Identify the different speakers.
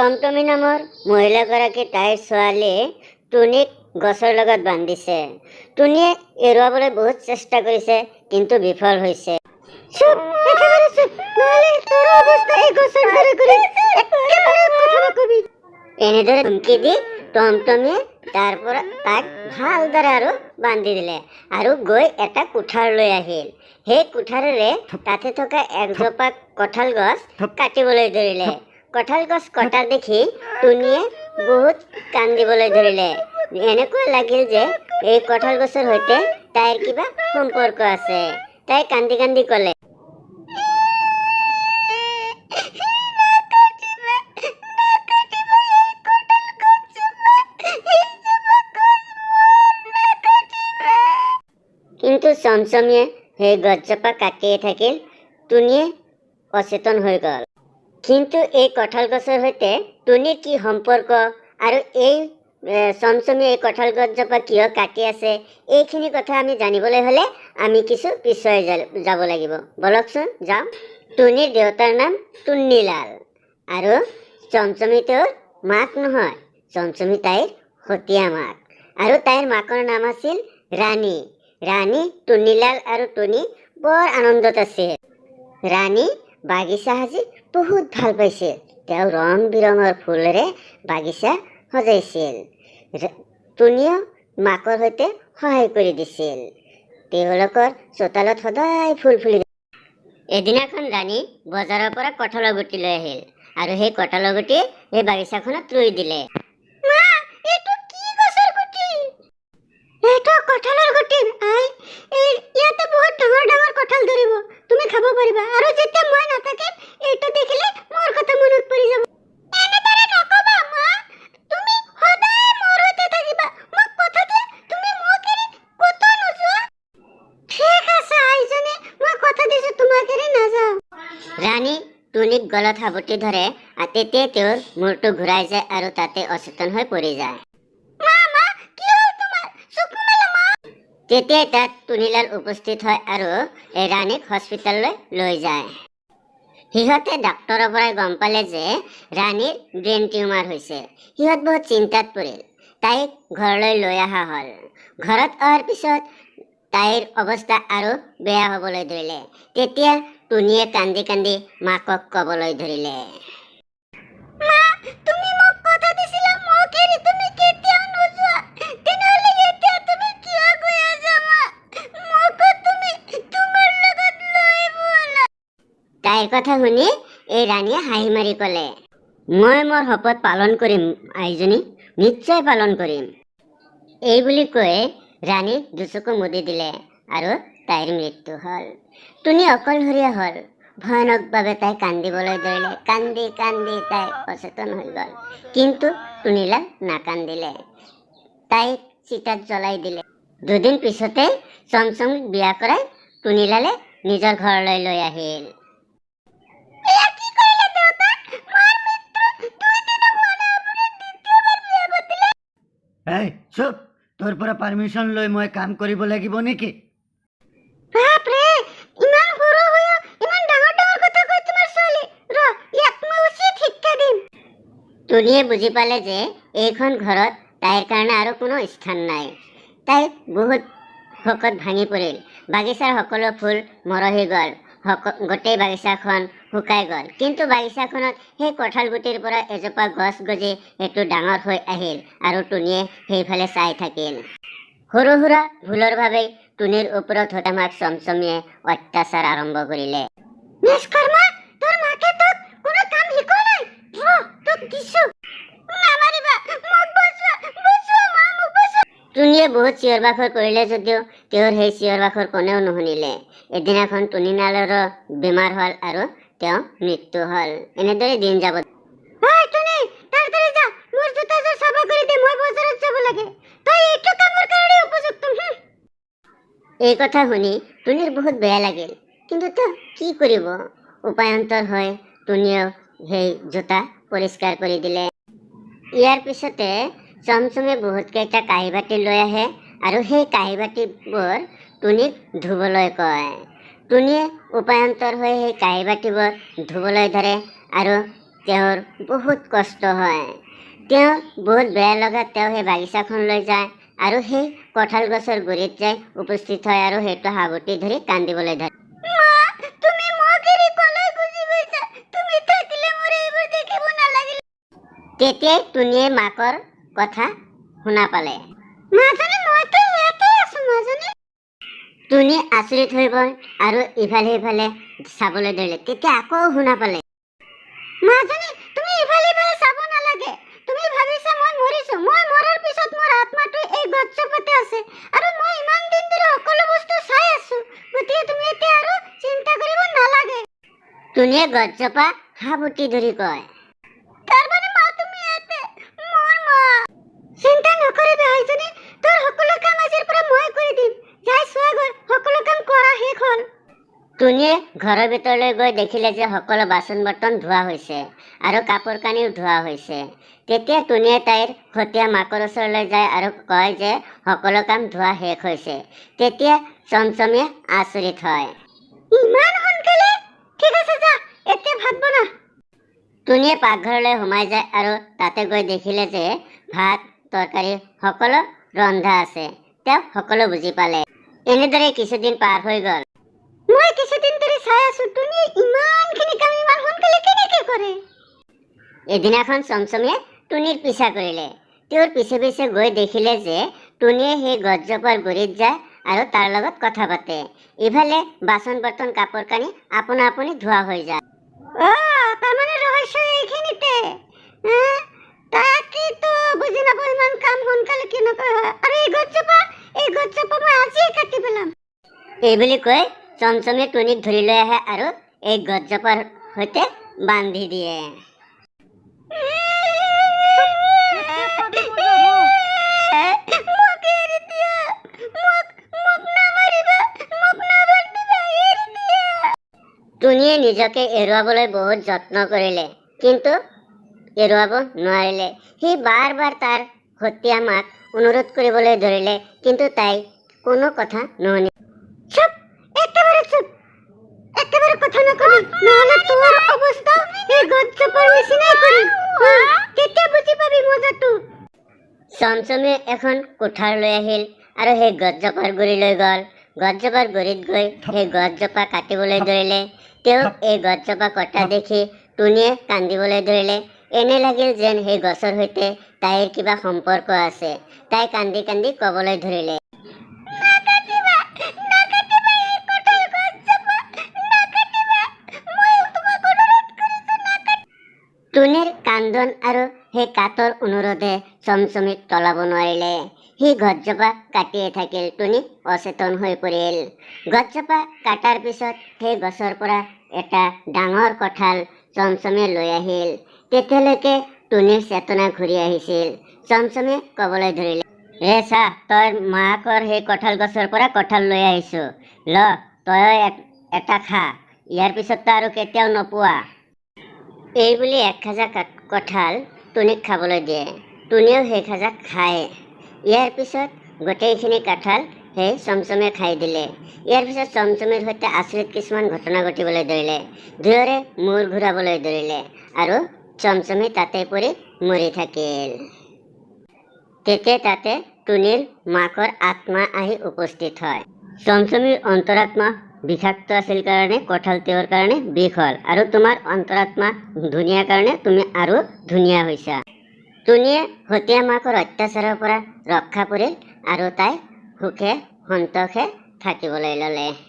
Speaker 1: টমটমি নামৰ মহিলাগৰাকী তাইৰ ছোৱালীয়ে টুনিক গছৰ লগত বান্ধিছে। টুনিয়ে এৰুৱাবলৈ বহুত চেষ্টা কৰিছে, কিন্তু বিফল হৈছে। এনেদৰে ধমকি দি টমটমিয়ে তাৰ পৰা তাক ভালদৰে আৰু বান্ধি দিলে আৰু গৈ এটা কোঠাৰ লৈ আহিল। সেই কোঠাৰেৰে তাতে থকা একজোপা কঁঠাল গছ কাটিবলৈ ধৰিলে। কঁঠাল গছ কটা দেখি টুনিয়ে বহুত কান্দিবলৈ ধৰিলে। এনেকুৱা লাগিল যে এই কঁঠাল গছৰ সৈতে তাইৰ কিবা সম্পৰ্ক আছে। তাই কান্দি কান্দি ক'লে, কিন্তু চমচমীয়ে সেই গছজোপা কাটিয়ে থাকিল। টুনিয়ে অচেতন হৈ গ'ল। কিন্তু এই কঁঠাল গছৰ সৈতে টুনিৰ কি সম্পৰ্ক আৰু এই চমচমীয়ে এই কঁঠাল গছজোপা কিয় কাটি আছে, এইখিনি কথা আমি জানিবলৈ হ'লে আমি কিছু পিছুৱাই যাব লাগিব। বলকচোন যাওঁ। টুনিৰ দেউতাৰ নাম টুন্নীলাল আৰু চমচমী তেওঁৰ মাক নহয়, চমচমী তাইৰ সতীয়া মাক। আৰু তাইৰ মাকৰ নাম আছিল ৰাণী। ৰাণী টুন্নীলাল আৰু টুনি বৰ আনন্দত আছিল। ৰাণী বাগিচা সাজি বহুত ভাল পাইছিল। তেওঁ ৰং বিৰঙৰ ফুলেৰে বাগিচা সজাইছিল। টুনিয়েও মাকৰ সৈতে সহায় কৰি দিছিল। তেওঁলোকৰ চোতালত সদায় ফুল ফুলি। এদিনাখন ৰাণী বজাৰৰ পৰা কঁঠালৰ গুটি লৈ আহিল আৰু সেই কঁঠালৰ গুটি এই বাগিচাখনত ৰুই দিলে। এইটো কঁঠালৰ গুটি। ইয়াতে বহুত ডাঙৰ ডাঙৰ কঁঠাল ধৰিব, তুমি খাব পাৰিবা। আৰু যেতিয়া মই নাথাকিম, এইটো দেখিলে মোৰ কথা মনত পৰি যাব। এনেদৰে নকবা মা, তুমি সদায় মোৰ সৈতে থাকিবা। মোক কথা দিয়া, তুমি মোক এৰি ক'তো নোযোৱা। ঠিক আছে আইজনী, মই কথা দিছো তোমাক এৰি নাযাওঁ। ৰাণী টুনিক গলত সাৱটি ধৰে আৰু তেতিয়াই তেওঁৰ মূৰটো ঘূৰাই যায় আৰু তাতে অচেতন হৈ পৰি যায়। তেতিয়াই তাত টুনিলাল উপস্থিত হয় আৰু ৰাণীক হস্পিতাললৈ লৈ যায়। সিহঁতে ডাক্তৰৰ পৰাই গম পালে যে ৰাণীৰ ব্ৰেইন টিউমাৰ হৈছে। সিহঁত বহুত চিন্তাত পৰিল। তাইক ঘৰলৈ লৈ অহা হ'ল। ঘৰত অহাৰ পিছত তাইৰ অৱস্থা আৰু বেয়া হ'বলৈ ধৰিলে। তেতিয়া টুনিয়ে কান্দি কান্দি মাকক ক'বলৈ ধৰিলে, তাইৰ কথা শুনি এই ৰাণীয়ে হাঁহি মাৰি ক'লে, মই মোৰ শপত পালন কৰিম আইজনী, নিশ্চয় পালন কৰিম। এই বুলি কৈ ৰাণী দুচকু মুদি দিলে আৰু তাইৰ মৃত্যু হ'ল। টুনি অকলশৰীয়া হ'ল। ভয়ানকভাৱে তাই কান্দিবলৈ ধৰিলে। কান্দি কান্দি তাই অচেতন হৈ গ'ল। কিন্তু টুনিলাল নাকান্দিলে। তাইক চিতাত জ্বলাই দিলে। দুদিন পিছতে চমচমীক বিয়া কৰাই টুনিলালে নিজৰ ঘৰলৈ লৈ আহিল।
Speaker 2: এই চুপ, তোৰ পৰা পাৰ্মিশ্যন লৈ মই কাম কৰিব লাগিব নেকি?
Speaker 1: টুনিয়ে বুজি পালে যে এইখন ঘৰত তাইৰ কাৰণে আৰু কোনো স্থান নাই। তাই বহুত শোকত ভাঙি পৰিল। বাগিচাৰ সকলো ফুল মৰহি গ'ল। গোটেই বাগিচাখন শুকাই গ'ল। কিন্তু বাগিচাখনত সেই কঁঠাল গুটিৰ পৰা এজোপা গছ গজি সেইটো ডাঙৰ হৈ আহিল আৰু টুনিয়ে সেইফালে চাই থাকিল। সৰু সুৰা ভুলৰ বাবেই টুনিৰ ওপৰত হঠাৎ চমচমীয়ে অত্যাচাৰ আৰম্ভ কৰিলে। টুনিয়ে বহুত চিঞৰ বাখৰ কৰিলে যদিও তেওঁৰ সেই চিঞৰ বাখৰ কোনেও নুশুনিলে। এদিনাখন টুনিলালৰো বেমাৰ হ'ল আৰু তেওঁ মৃত্যু হ'ল। এনেদৰে দিন যাব। এই কথা শুনি টুনিৰ বহুত বেয়া লাগিল। কিন্তু তেওঁ কি কৰিব? উপায়ন্তৰ হৈ টুনিয়েও সেই জোতা পৰিষ্কাৰ কৰি দিলে। ইয়াৰ পিছতে চমচমে বহুতকেইটা কাঁহী বাতি লৈ আহে আৰু সেই কাঁহী বাতিবোৰ টুনিক ধুবলৈ কয়। টুনিয়ে উপায়ন্তৰ হৈ সেই কাঁহী বাতিবোৰ ধুবলৈ ধৰে আৰু তেওঁৰ বহুত কষ্ট হয়। তেওঁ বহুত বেয়া লগাত তেওঁ সেই বাগিচাখনলৈ যায় আৰু সেই কঁঠাল গছৰ গুৰিত যাই উপস্থিত হয় আৰু সেইটো সাৱটি ধৰি কান্দিবলৈ ধৰে। তুমি মোক এৰি কলৈ গুচি গৈছা? তুমি থাকিলে মোৰ এইবোৰ দেখিব নালাগিল। তেতিয়াই টুনিয়ে মাকৰ কথা শুনা পালে। মাজনী মইতো ইয়াতে আছো মাজনী। টুনি আচৰিত হৈ গ'ল আৰু ইফালে সিফালে চাবলৈ ধৰিলে। তেতিয়া আকৌ শুনা পালে। মাজনী তুমি ইফালে সিফালে চাব নালাগে। তুমি ভাবিছা মই মৰিছো। মই মৰাৰ পিছত মোৰ আত্মাটো এই গছজোপাতে আছে আৰু মই ইমান দিন ধৰি সকলো বস্তু চাই আছো। গতিকে তুমি এতিয়া আৰু চিন্তা কৰিব নালাগে। টুনিয়ে গছজোপা সাৱটি ধৰি কয়। তাৰমানে মা তুমি ইয়াতে মোৰ মা। চিন্তা নকৰিবা আইজনী, তোৰ সকলো কাম আজিৰ পৰা মই কৰি দিম। যাই চোৱাগৈ সকলো কাম কৰা শেষ হ'ল। টুনিয়ে ঘৰৰ ভিতৰলৈ গৈ দেখিলে যে সকলো বাচন বৰ্তন ধোৱা হৈছে আৰু কাপোৰ কানিও ধোৱা হৈছে। তেতিয়া টুনিয়ে তাইৰ সতীয়া মাকৰ ওচৰলৈ যায় আৰু কয় যে সকলো কাম ধোৱা শেষ হৈছে। তেতিয়া চমচমীয়ে আচৰিত হয়। ইমান সোনকালে? ঠিক আছে যা, এতিয়া ভাত বনা। টুনিয়ে পাকঘৰলৈ সোমাই যায় আৰু তাতে গৈ দেখিলে যে ভাত তৰকাৰী সকলো ৰন্ধা আছে। তেওঁ সকলো বুজি পালে। এনেদৰে কিছুদিন পাৰ হৈ গ'ল। মই কিছুদিন ধৰি চাই আছো টুনিয়ে ইমানখিনি কাম ইমান সোনকালে কেনেকে কৰে। এদিনাখন চমচমীয়ে টুনিৰ পিছা কৰিলে। তেওঁৰ পিছে পিছে গৈ দেখিলে যে টুনিয়ে সেই গছজোপাৰ গুৰিত যায় আৰু তাৰ লগত কথা পাতে। ইফালে বাচন বৰ্তন কাপোৰ কানি আপোনা আপুনি ধোৱা হৈ যায়। তাৰমানে ৰহস্য এইখিনিতে। তাকেতো বুজি নাপাওঁ ইমান কাম সোনকালে কেনেকৈ হয়। আৰু এই গছজোপা মই আজিয়ে কাটি পেলাম। এইবুলি কৈ চমচমে টুনিক ধৰি লৈ আহে আৰু এই গছজোপাৰ সৈতে বান্ধি দিয়ে। টুনিয়ে নিজকে এৰুৱাবলৈ বহুত যত্ন কৰিলে, কিন্তু এৰুৱাব নোৱাৰিলে। সি বাৰ বাৰ তাৰ সতীয়া মাক অনুৰোধ কৰিবলৈ ধৰিলে, কিন্তু তাই কোনো কথা নুশুনিলে। চুপ, একেবাৰে চুপ, একেবাৰে কথা নকবি, নহ'লে তোৰ অৱস্থা এই গছজোপাৰ নিচিনাই কৰিম। তেতিয়া বুজি পাবি মজাটো। চমচমে এখন কুঠাৰ লৈ আহিল আৰু সেই গছজোপাৰ গুৰিলৈ গ'ল। গছজোপাৰ গুৰিত গৈ সেই গছজোপা কাটিবলৈ ধৰিলে। তেওঁ এই গছজোপা কটা দেখি টুনিয়ে কান্দিবলৈ ধৰিলে। এনে লাগিল যেন সেই গছৰ সৈতে তাইৰ কিবা সম্পৰ্ক আছে। তাই কান্দি কান্দি ক'বলৈ ধৰিলে। টুনিৰ কান্দন আৰু সেই কাতৰ অনুৰোধে চমচমিক টলাব নোৱাৰিলে। সি গছজোপা কাটিয়ে থাকিল। টুনি অচেতন হৈ পৰিল। গছজোপা কাটাৰ পিছত সেই গছৰ পৰা এটা ডাঙৰ কঁঠাল চমচমে লৈ আহিল। তেতিয়ালৈকে টুনিৰ চেতনা ঘূৰি আহিছিল। চমচমে ক'বলৈ ধৰিলে, চা, তই মাকৰ সেই কঁঠাল গছৰ পৰা কঁঠাল লৈ আহিছো। ল, তই এটা খা, ইয়াৰ পিছততো আৰু কেতিয়াও নোপোৱা। এইবুলি এক খাজা কঁঠাল টুনিক খাবলৈ দিয়ে। টুনিয়েও সেই খাজা খায়। ইয়াৰ পিছত গোটেইখিনি কঁঠাল সেই চমচমে খাই দিলে। ইয়াৰ পিছত চমচমেৰ সৈতে আচৰিত কিছুমান ঘটনা ঘটিবলৈ ধৰিলে। দুয়োৰে মূৰ ঘূৰাবলৈ ধৰিলে আৰু চমচমে তাতে পৰি মৰি থাকিল। তেতিয়া তাতে টুনিৰ মাকৰ আত্মা আহি উপস্থিত হয়। চমচমেৰ অন্তৰাত্মা বিষাক্ত আছিল কাৰণে কঁঠাল তেওঁৰ কাৰণে বিষ হ'ল, আৰু তোমাৰ অন্তৰাত্মা ধুনীয়া কাৰণে তুমি আৰু ধুনীয়া হৈছা। টুনিয়ে সতীয়া মাকৰ অত্যাচাৰৰ পৰা ৰক্ষা পৰিল আৰু তাই সুখে সন্তোষে থাকিবলৈ ল'লে।